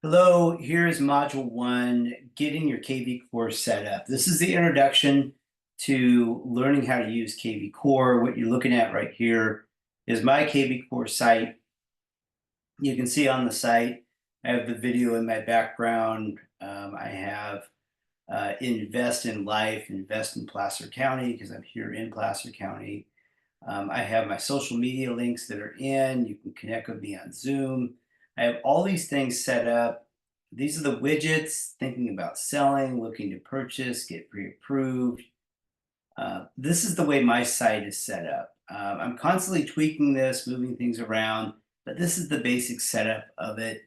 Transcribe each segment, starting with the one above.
Hello, here's module one, getting your KvCORE set up. This is the introduction to learning how to use KvCORE. What you're looking at right here is my KvCORE site. You can see on the site, I have the video in my background. I have invest in life, invest in Placer County because I'm here in Placer County. I have my social media links that are in. You can connect with me on Zoom. I have all these things set up. These are the widgets, thinking about selling, looking to purchase, get pre-approved. This is the way my site is set up. I'm constantly tweaking this, moving things around, but this is the basic setup of it.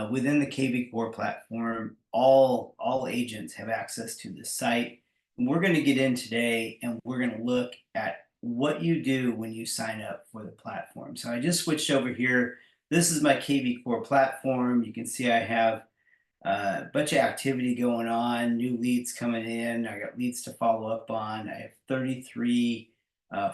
Within the KvCORE platform, all agents have access to this site. And we're going to get in today and we're going to look at what you do when you sign up for the platform. So I just switched over here. This is my KvCORE platform. You can see I have a bunch of activity going on, new leads coming in. I got leads to follow up on. I have 33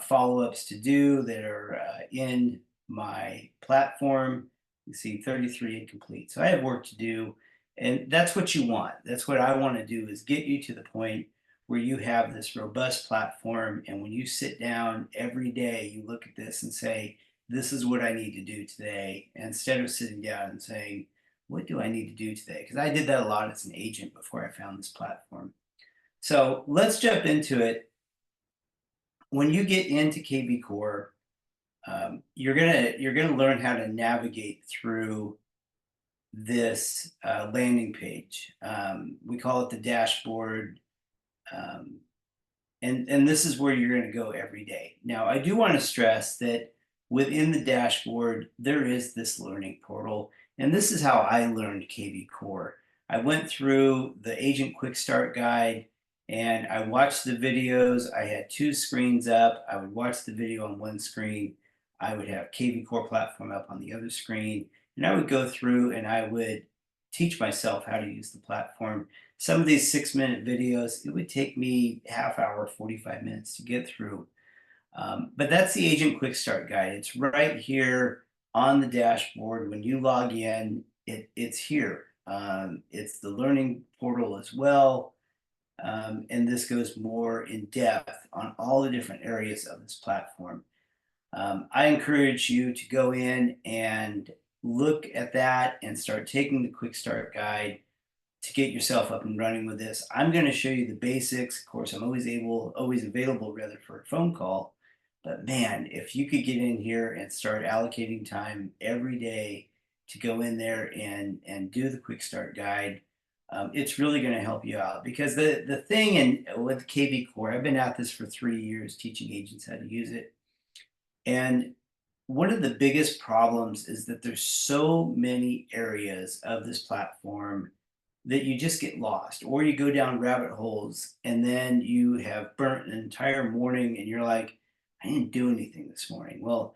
follow-ups to do that are in my platform. You see 33 incomplete. So I have work to do, and that's what you want. That's what I want to do, is get you to the point where you have this robust platform, and when you sit down every day, you look at this and say, this is what I need to do today, instead of sitting down and saying, what do I need to do today? Because I did that a lot as an agent before I found this platform. So let's jump into it. When you get into KvCORE, you're gonna learn how to navigate through this landing page. We call it the dashboard, um, and this is where you're going to go every day. Now, I do want to stress that within the dashboard, there is this learning portal, and this is how I learned KvCORE. I went through the Agent Quick Start Guide, and I watched the videos. I had two screens up. I would watch the video on one screen. I would have KvCORE platform up on the other screen, and I would go through and I would teach myself how to use the platform. Some of these 6-minute videos, it would take me half hour, 45 minutes to get through. But that's the Agent Quick Start Guide. It's right here on the dashboard. When you log in, it's here. It's the learning portal as well. And this goes more in depth on all the different areas of this platform. I encourage you to go in and look at that and start taking the Quick Start Guide to get yourself up and running with this. I'm going to show you the basics. Of course, I'm always available rather for a phone call. But man, if you could get in here and start allocating time every day to go in there and do the Quick Start Guide, it's really going to help you out. Because the thing with KvCORE, I've been at this for 3 years teaching agents how to use it. And one of the biggest problems is that there's so many areas of this platform that you just get lost, or you go down rabbit holes and then you have burnt an entire morning and you're like, I didn't do anything this morning. Well,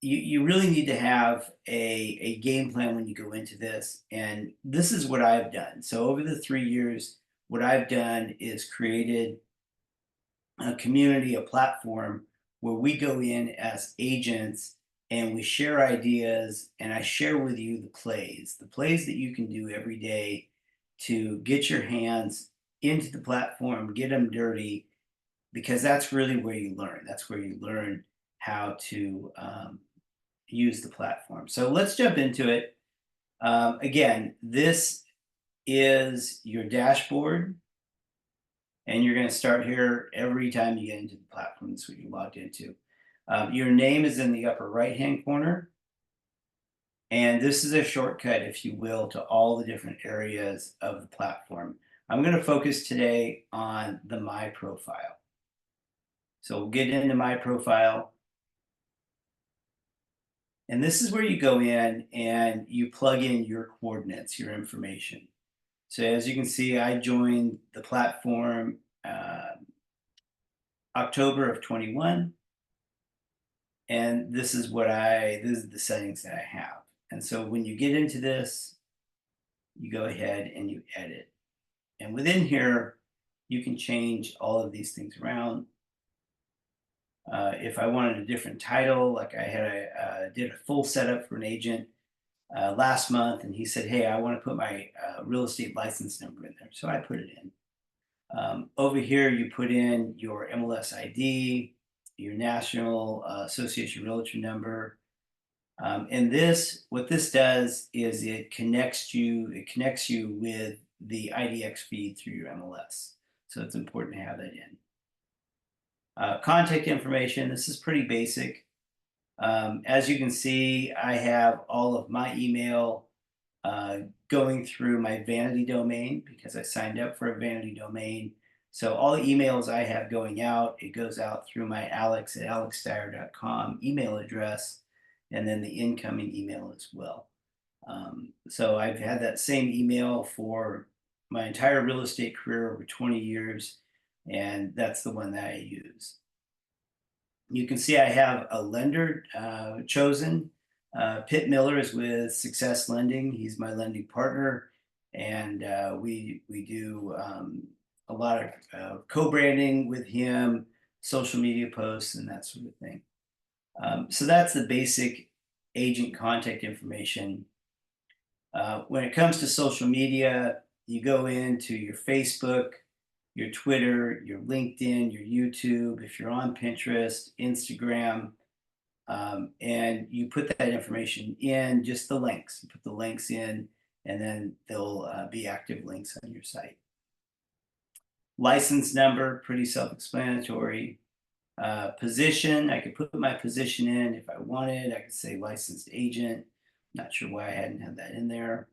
you really need to have a game plan when you go into this. And this is what I've done. So over the 3 years, what I've done is created a community, a platform where we go in as agents and we share ideas, and I share with you the plays that you can do every day to get your hands into the platform, get them dirty, because that's really where you learn. That's where you learn how to use the platform. So let's jump into it. Again, this is your dashboard. And you're going to start here every time you get into the platform. That's what you logged into. Your name is in the upper right-hand corner. And this is a shortcut, if you will, to all the different areas of the platform. I'm going to focus today on the My Profile. So we'll get into My Profile. And this is where you go in and you plug in your coordinates, your information. So as you can see, I joined the platform October of 21. And this is the settings that I have. And so when you get into this, you go ahead and you edit. And within here, you can change all of these things around. If I wanted a different title, like I did a full setup for an agent, last month, and he said, "Hey, I want to put my real estate license number in there." So I put it in. Over here, you put in your MLS ID, your National Association Realtor number, and what this does is it connects you with the IDX feed through your MLS. So it's important to have that in. Contact information. This is pretty basic. As you can see, I have all of my email going through my vanity domain because I signed up for a vanity domain. So all the emails I have going out, it goes out through my alex@alexdyer.com email address, and then the incoming email as well. So I've had that same email for my entire real estate career over 20 years, and that's the one that I use. You can see I have a lender chosen. Pitt Miller is with Success Lending. He's my lending partner, and we do a lot of co-branding with him, social media posts, and that sort of thing. So that's the basic agent contact information. When it comes to social media, you go into your Facebook, your Twitter, your LinkedIn, your YouTube, if you're on Pinterest, Instagram, and you put that information in, just the links. You put the links in, and then they'll be active links on your site. License number, pretty self-explanatory. Position, I could put my position in if I wanted. I could say licensed agent. Not sure why I hadn't had that in there.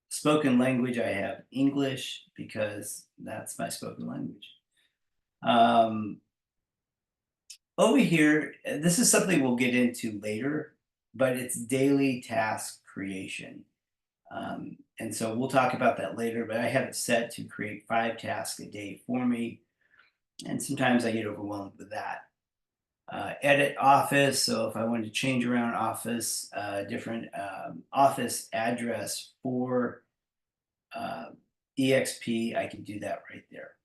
Spoken language, I have English because that's my spoken language. Over here, this is something we'll get into later, but it's daily task creation. And so we'll talk about that later, but I have it set to create 5 tasks a day for me. And sometimes I get overwhelmed with that. Edit office, so if I wanted to change around office, different office address for EXP, I can do that right there.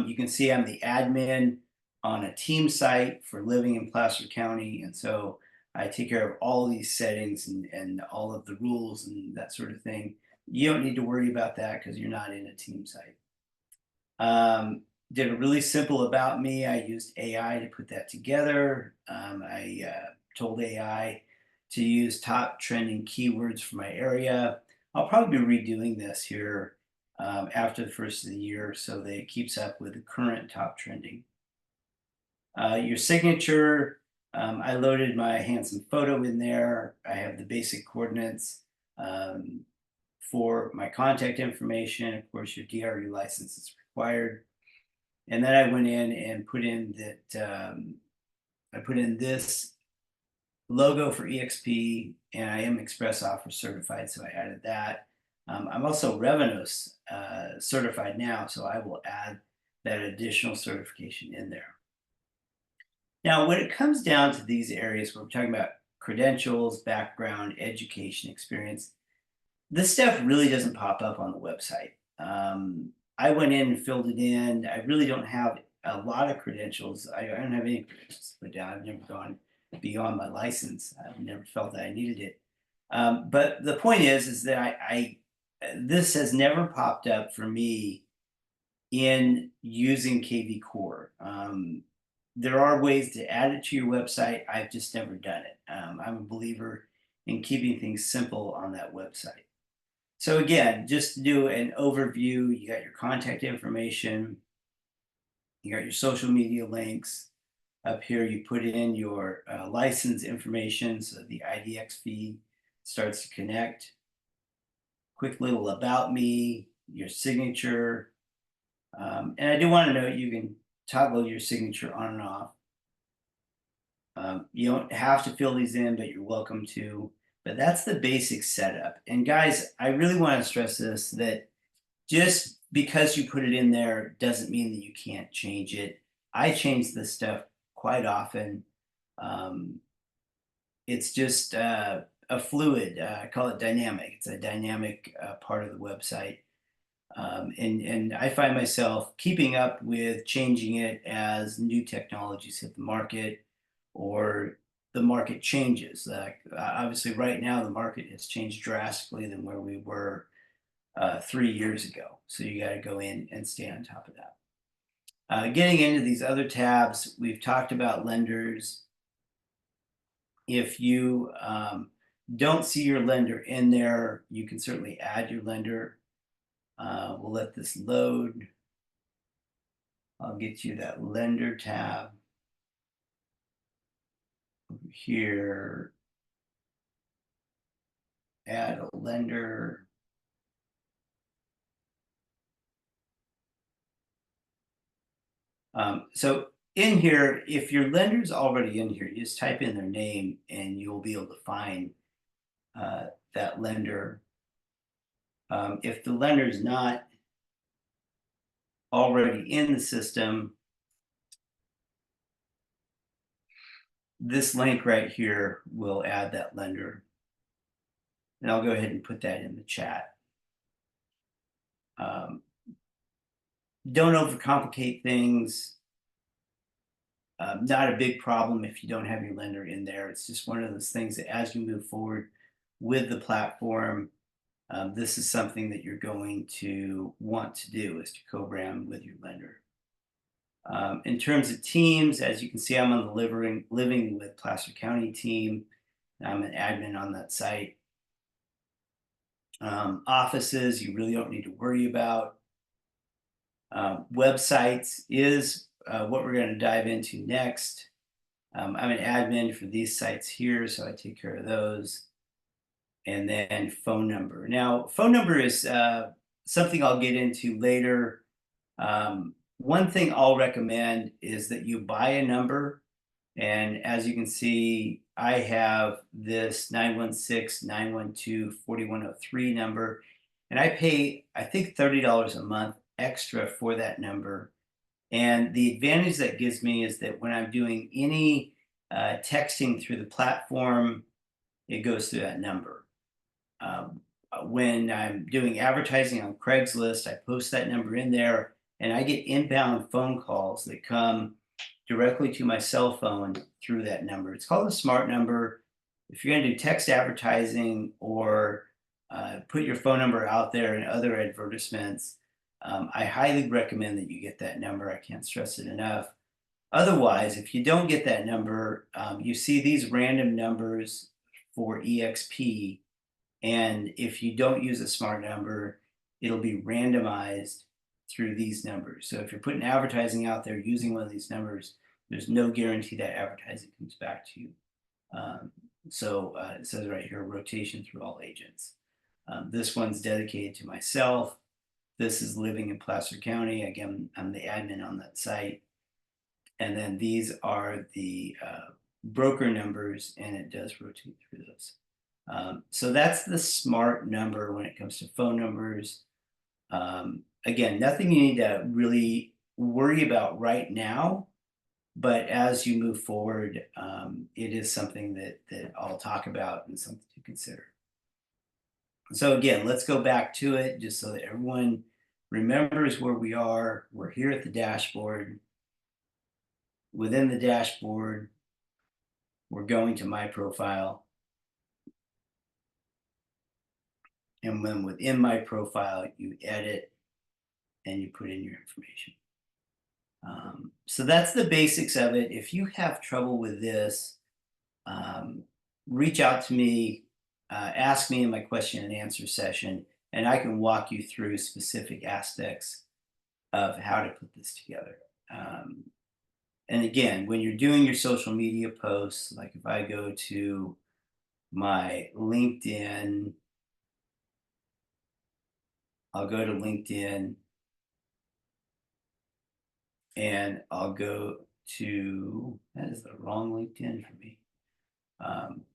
You can see I'm the admin on a team site for living in Placer County, and so I take care of all these settings and all of the rules and that sort of thing. You don't need to worry about that because you're not in a team site. Did a really simple about me. I used AI to put that together. I told AI to use top trending keywords for my area. I'll probably be redoing this here after the first of the year so that it keeps up with the current top trending. Your signature, I loaded my handsome photo in there. I have the basic coordinates for my contact information. Of course, your DRE license is required. And then I went in and put in that I put in this logo for EXP, and I am Express Offer certified, so I added that. I'm also Revenos certified now, so I will add that additional certification in there. Now, when it comes down to these areas where we're talking about credentials, background, education, experience, this stuff really doesn't pop up on the website. I went in and filled it in. I really don't have a lot of credentials. I don't have any credentials to put down. I've never gone beyond my license. I've never felt that I needed it. But the point is that this has never popped up for me in using KvCORE. There are ways to add it to your website. I've just never done it. I'm a believer in keeping things simple on that website. So again, just to do an overview, you got your contact information, you got your social media links. Up here, you put in your license information, so the IDX feed starts to connect. Quick little about me, your signature. And I do want to note you can toggle your signature on and off. You don't have to fill these in, but you're welcome to. But that's the basic setup. And guys, I really want to stress this, that just because you put it in there doesn't mean that you can't change it. I change this stuff quite often. It's just a fluid, I call it dynamic. It's a dynamic part of the website. And I find myself keeping up with changing it as new technologies hit the market, or the market changes. Obviously, right now the market has changed drastically than where we were 3 years ago. So you got to go in and stay on top of that. Getting into these other tabs, we've talked about lenders. If you don't see your lender in there, you can certainly add your lender. We'll let this load. I'll get you that lender tab over here. Add a lender. So in here, if your lender's already in here, you just type in their name and you'll be able to find that lender. If the lender is not already in the system, this link right here will add that lender. And I'll go ahead and put that in the chat. Don't overcomplicate things. Not a big problem if you don't have your lender in there. It's just one of those things that as you move forward with the platform, this is something that you're going to want to do, is to co-brand with your lender. In terms of teams, as you can see, I'm on the Living with Placer County team. I'm an admin on that site. Offices, you really don't need to worry about. Websites is what we're going to dive into next. I'm an admin for these sites here, so I take care of those. And then phone number. Now, phone number is something I'll get into later. One thing I'll recommend is that you buy a number. And as you can see, I have this 916-912-4103 number. And I pay, I think, $30 a month extra for that number. And the advantage that gives me is that when I'm doing any texting through the platform, it goes through that number. When I'm doing advertising on Craigslist, I post that number in there, and I get inbound phone calls that come directly to my cell phone through that number. It's called a smart number. If you're going to do text advertising or put your phone number out there in other advertisements, I highly recommend that you get that number. I can't stress it enough. Otherwise, if you don't get that number, you see these random numbers for EXP. And if you don't use a smart number, it'll be randomized through these numbers. So if you're putting advertising out there using one of these numbers, there's no guarantee that advertising comes back to you. It says right here, rotation through all agents. This one's dedicated to myself. This is Living in Placer County. Again, I'm the admin on that site. And then these are the broker numbers, and it does rotate through those. So that's the smart number when it comes to phone numbers. Again, nothing you need to really worry about right now, but as you move forward, it is something that I'll talk about and something to consider. So again, let's go back to it just so that everyone remembers where we are. We're here at the dashboard. Within the dashboard, we're going to my profile. And then within my profile, you edit and you put in your information. So that's the basics of it. If you have trouble with this, reach out to me, ask me in my question and answer session, and I can walk you through specific aspects of how to put this together. And again, when you're doing your social media posts, like if I go to my LinkedIn, I'll go to LinkedIn and I'll go to, that is the wrong LinkedIn for me.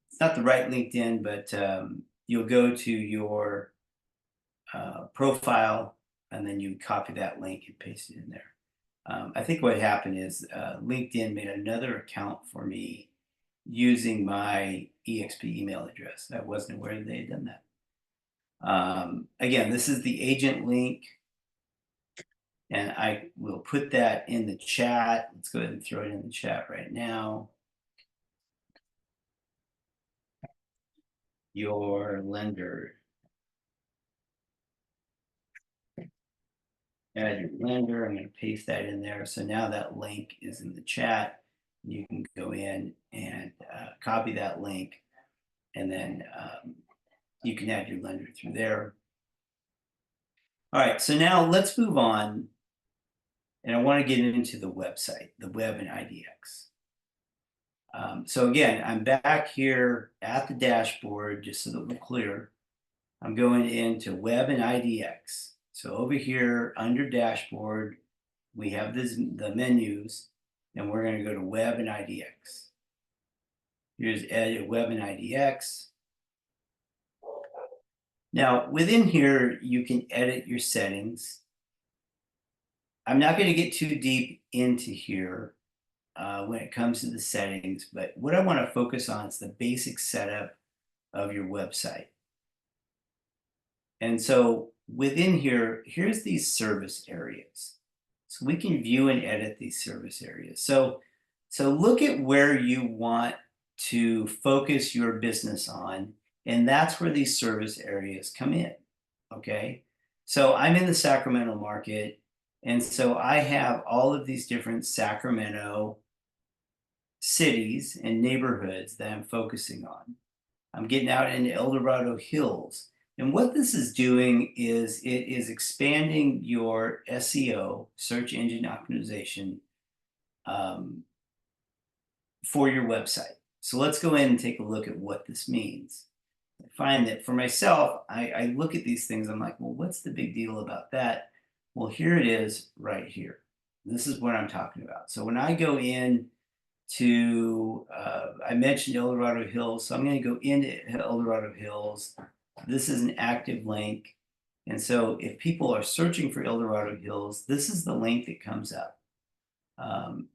It's not the right LinkedIn, but you'll go to your profile and then you copy that link and paste it in there. I think what happened is LinkedIn made another account for me using my EXP email address. I wasn't aware they had done that. Again, this is the agent link, and I will put that in the chat. Let's go ahead and throw it in the chat right now. your lender. Add your lender. I'm going to paste that in there. So now that link is in the chat. You can go in and copy that link, and then you can add your lender through there. All right, so now let's move on. And I want to get into the website, the web and IDX. So again, I'm back here at the dashboard, just so that we're clear. I'm going into web and IDX. So over here under dashboard, we have the menus, and we're going to go to web and IDX. Here's edit web and IDX. Now within here, you can edit your settings. I'm not going to get too deep into here when it comes to the settings, but what I want to focus on is the basic setup of your website. And so within here, here's these service areas. So we can view and edit these service areas. So look at where you want to focus your business on, and that's where these service areas come in, okay? So I'm in the Sacramento market, and so I have all of these different Sacramento cities and neighborhoods that I'm focusing on. I'm getting out into El Dorado Hills. And what this is doing is it is expanding your SEO, search engine optimization, for your website. So let's go in and take a look at what this means. I find that for myself, I look at these things, I'm like, well, what's the big deal about that? Well, here it is right here. This is what I'm talking about. So when I go in to, I mentioned El Dorado Hills, so I'm going to go into El Dorado Hills. This is an active link. And so if people are searching for El Dorado Hills, this is the link that comes up.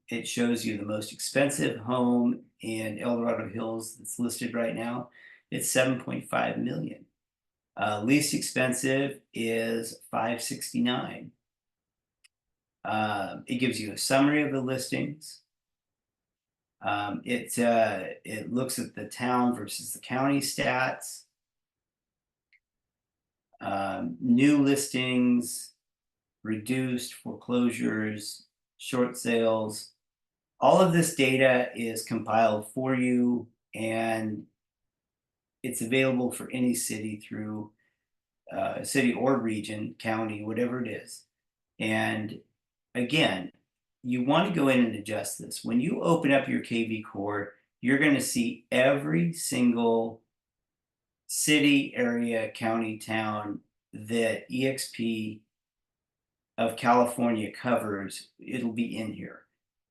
It shows you the most expensive home in El Dorado Hills that's listed right now. It's 7.5 million. Least expensive is 569. It gives you a summary of the listings. It looks at the town versus the county stats, new listings, reduced foreclosures, short sales. All of this data is compiled for you, and it's available for any city through city or region, county, whatever it is. And again, you want to go in and adjust this. When you open up your KvCORE, you're going to see every single city, area, county, town that EXP of California covers. It'll be in here.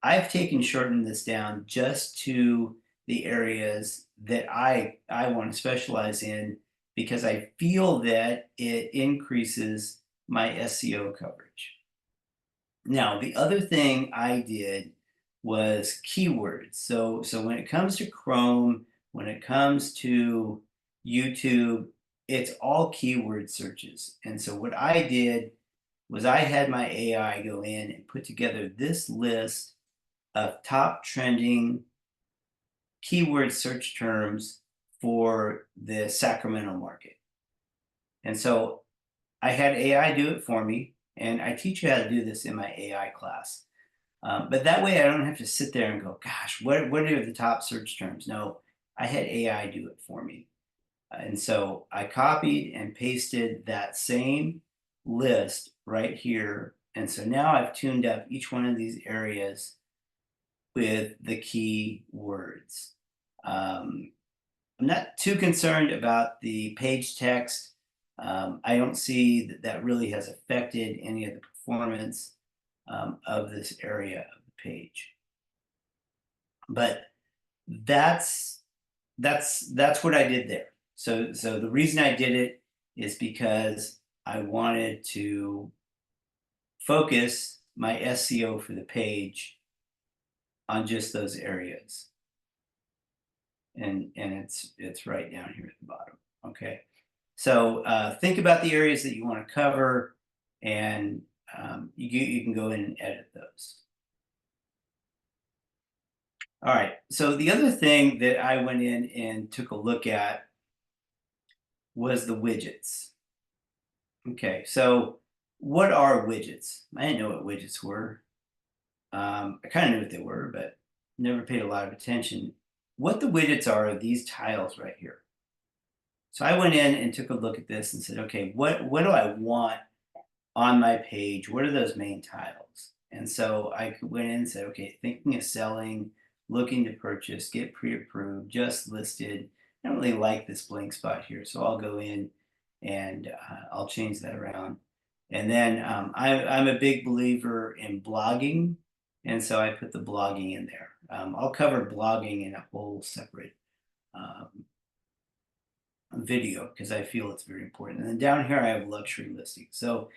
I've shortened this down just to the areas that I want to specialize in, because I feel that it increases my SEO coverage. Now, the other thing I did was keywords. So when it comes to Chrome, when it comes to YouTube, it's all keyword searches. And so what I did was I had my AI go in and put together this list of top trending keyword search terms for the Sacramento market. And so I had AI do it for me, and I teach you how to do this in my AI class. But that way I don't have to sit there and go, gosh, what are the top search terms? No, I had AI do it for me. And so I copied and pasted that same list right here. And so now I've tuned up each one of these areas with the key words. I'm not too concerned about the page text. I don't see that really has affected any of the performance of this area of the page. But that's what I did there. So the reason I did it is because I wanted to focus my SEO for the page on just those areas. And it's right down here at the bottom. Okay. So think about the areas that you want to cover, and you can go in and edit those. All right. So the other thing that I went in and took a look at was the widgets. Okay, so what are widgets? I didn't know what widgets were. I kind of knew what they were, but never paid a lot of attention. What the widgets are these tiles right here. So I went in and took a look at this and said, okay, what do I want on my page? What are those main tiles? And so I went in and said, okay, thinking of selling, looking to purchase, get pre-approved, just listed. I don't really like this blank spot here, so I'll go in and I'll change that around. And then I'm a big believer in blogging, and so I put the blogging in there. I'll cover blogging in a whole separate um, video because I feel it's very important. And then down here I have luxury listings. So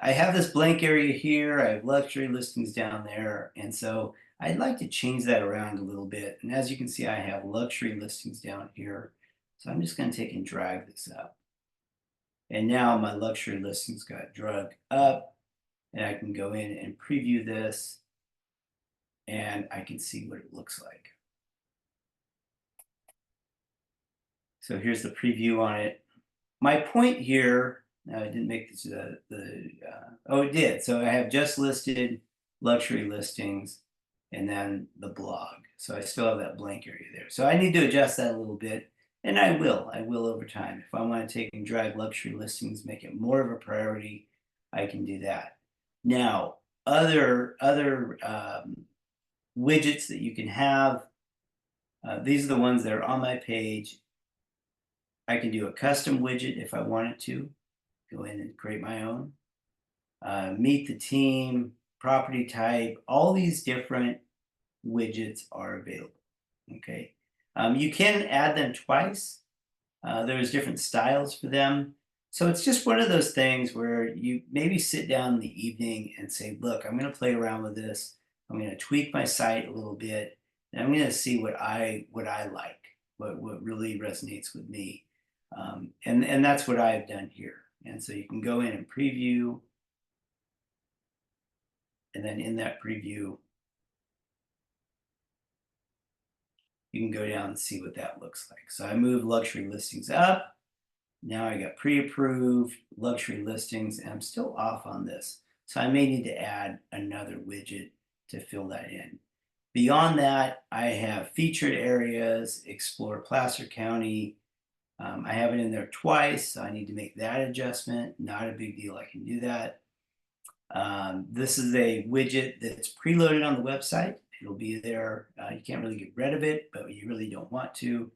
I have this blank area here. I have luxury listings down there. And so I'd like to change that around a little bit. And as you can see, I have luxury listings down here. So I'm just going to take and drag this up. And now my luxury listings got dragged up. And I can go in and preview this. And I can see what it looks like. So here's the preview on it. My point here, I didn't make this, oh, it did. So I have just listed luxury listings and then the blog. So I still have that blank area there. So I need to adjust that a little bit, and I will over time. If I want to take and drag luxury listings, make it more of a priority, I can do that. Now, other widgets that you can have, these are the ones that are on my page. I can do a custom widget if I wanted to. Go in and create my own. Meet the team, property type, all these different widgets are available. Okay. You can add them twice. There's different styles for them. So it's just one of those things where you maybe sit down in the evening and say, look, I'm going to play around with this. I'm going to tweak my site a little bit, and I'm going to see what I like, what really resonates with me. And that's what I've done here. And so you can go in and preview. And then in that preview, you can go down and see what that looks like. So I moved luxury listings up. Now I got pre-approved luxury listings, and I'm still off on this. So I may need to add another widget to fill that in. Beyond that, I have featured areas, explore Placer County. I have it in there twice, so I need to make that adjustment. Not a big deal, I can do that. This is a widget that's preloaded on the website. It'll be there. You can't really get rid of it, but you really don't want to.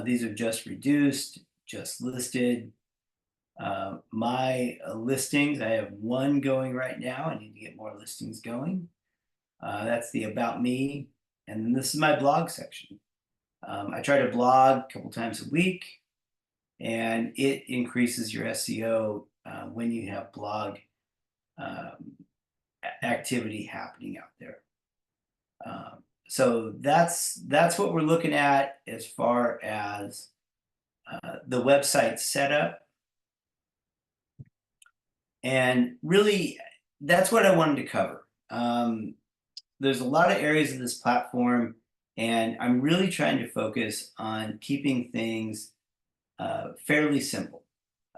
These are just reduced, just listed. My listings, I have one going right now. I need to get more listings going. That's the About Me. And then this is my blog section. I try to blog a couple times a week, and it increases your SEO when you have blog activity happening out there. So that's what we're looking at as far as the website setup. And really, that's what I wanted to cover. There's a lot of areas of this platform, and I'm really trying to focus on keeping things fairly simple.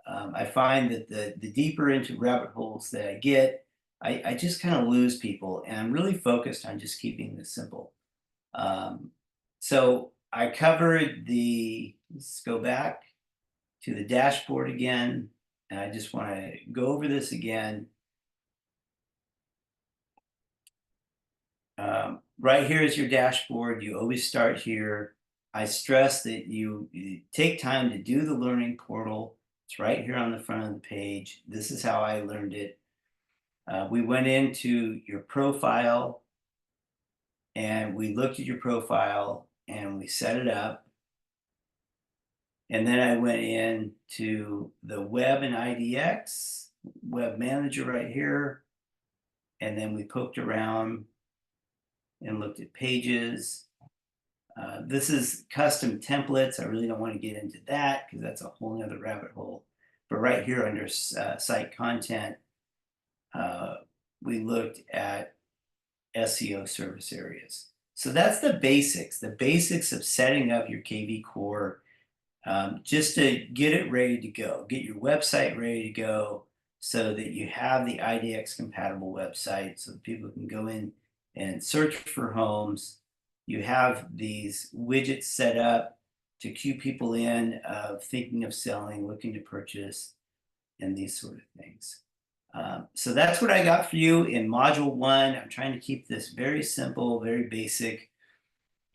I find that the deeper into rabbit holes that I get, I just kind of lose people, and I'm really focused on just keeping this simple. So I covered let's go back to the dashboard again, and I just want to go over this again. Right here is your dashboard. You always start here. I stress that you take time to do the learning portal. It's right here on the front of the page. This is how I learned it. We went into your profile, and we looked at your profile, and we set it up. And then I went in to the web and IDX, web manager right here. And then we poked around and looked at pages. This is custom templates. I really don't want to get into that because that's a whole nother rabbit hole. But right here under site content, we looked at SEO service areas. So that's the basics of setting up your KvCORE just to get it ready to go, get your website ready to go so that you have the IDX compatible website so that people can go in and search for homes. You have these widgets set up to cue people in of thinking of selling, looking to purchase, and these sort of things. So that's what I got for you in module 1. I'm trying to keep this very simple, very basic.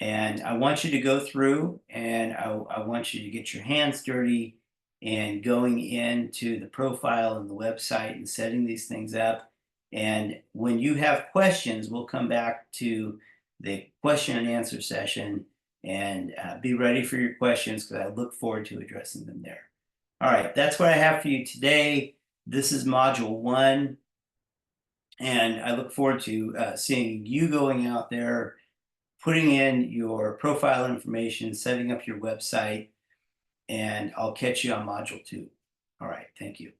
And I want you to go through and I want you to get your hands dirty and going into the profile and the website and setting these things up. And when you have questions, we'll come back to the question and answer session and be ready for your questions because I look forward to addressing them there. All right, that's what I have for you today. This is module 1. And I look forward to seeing you going out there, putting in your profile information, setting up your website, and I'll catch you on module 2. All right, thank you.